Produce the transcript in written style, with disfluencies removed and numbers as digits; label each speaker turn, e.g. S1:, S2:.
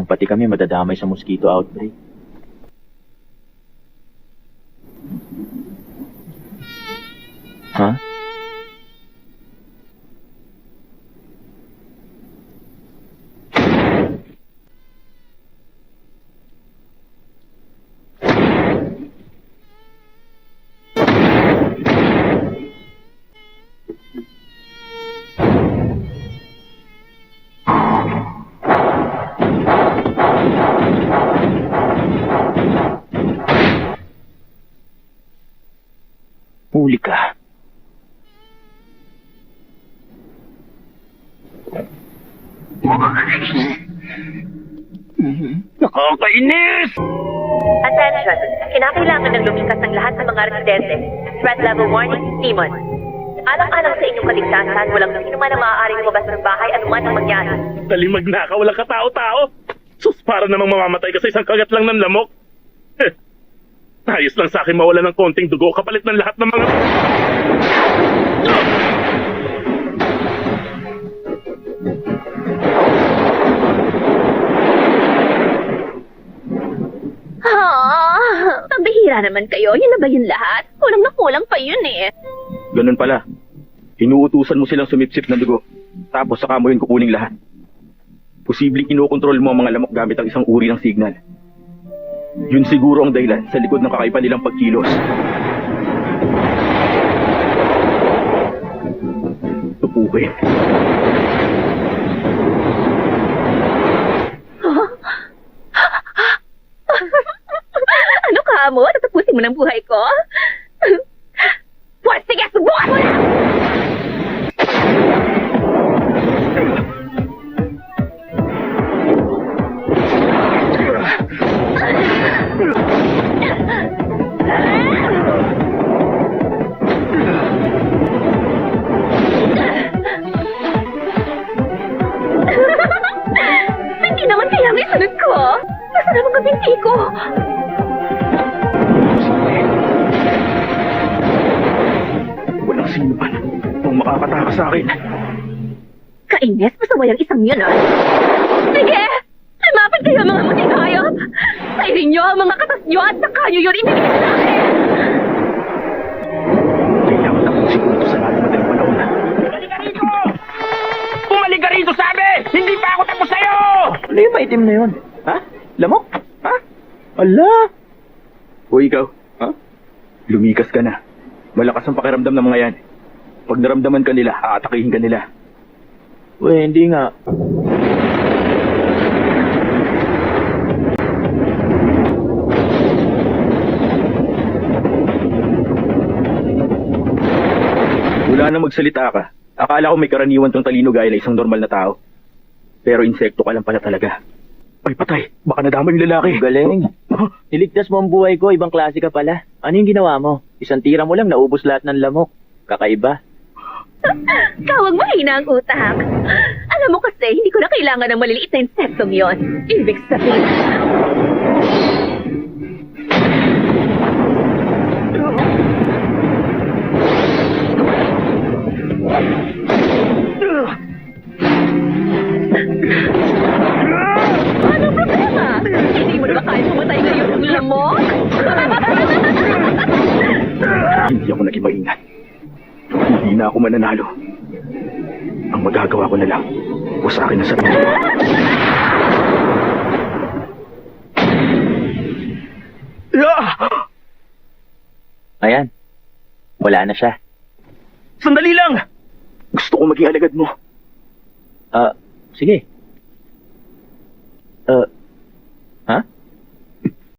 S1: Pati kami madadamay sa mosquito outbreak. Ha? Huli ka. Nakakainis!
S2: Attention! Kinakailangan ng lumikas ng lahat ng mga residente. Threat level warning, Demon. Alang-alang sa inyong kaligtasan, walang sino man ang maaaring lumabas ng bahay anuman ang mangyari.
S3: Talimag na ka, walang katao-tao. Sus, para namang mamamatay ka sa isang kagat lang ng lamok. Ayos lang sa akin mawala ng konting dugo kapalit ng lahat ng mga...
S2: Pambihira naman kayo. Yun na ba yun lahat? Kulang na kulang pa yun eh.
S1: Ganun pala. Inuutusan mo silang sumipsip ng dugo. Tapos saka mo yun kukuning lahat. Posibleng kinokontrol mo ang mga lamok gamit ang isang uri ng signal. Yun siguro ang dahilan sa likod ng kakaiba nilang pagkilos. Tupukin.
S2: Ano ka mo? Tatapusin mo ng buhay ko? Pues, sige, subukan mo na! Hindi naman kaya may sunod ko. Nasa naman ang binti ko.
S1: Walang sino man ang makakataka sa akin.
S2: Kainis, masaway ang isang yun, ah. Sige! Lumapit kayo, mga muting hayop! Sairin nyo ang mga katas nyo at saka nyo yun ibigay sa akin!
S1: Kailangan akong siguro sa lahat ng madaling panahon.
S3: Bumalik ka rito! Bumalik ka rito, sabi! Hindi pa ako tapos sa'yo!
S1: Ano yung maitim na yun? Ha? Lamok? Ha? Ala! O ikaw? Ha? Lumikas ka na. Malakas ang pakiramdam ng mga yan. Pag naramdaman ka nila, aatakihin ka nila. Uy, hindi nga. Wala na magsalita ka. Akala ko may karaniwan tong talino gaya na isang normal na tao. Pero insekto ka lang pala talaga. Ay, patay. Baka nadama yung lalaki.
S4: Galing. Niligtas mo ang buhay ko, ibang klase ka pala. Ano yung ginawa mo? Isang tira mo lang, naubos lahat ng lamok. Kakaiba.
S2: Kawag mahina ang utak. Alam mo kasi, hindi ko na kailangan ng maliliit na insektong yon. Ibig sabihin. Anong problema? Hindi mo na ba kaya pumatay ngayon ng lamok?
S1: Hindi ako naging maingat. Hindi na ako mananalo. Ang magagawa ko na lang, usakin na sarili ko.
S4: Ayan. Wala na siya.
S1: Sandali lang! Gusto ko maging alagad mo.
S4: Sige.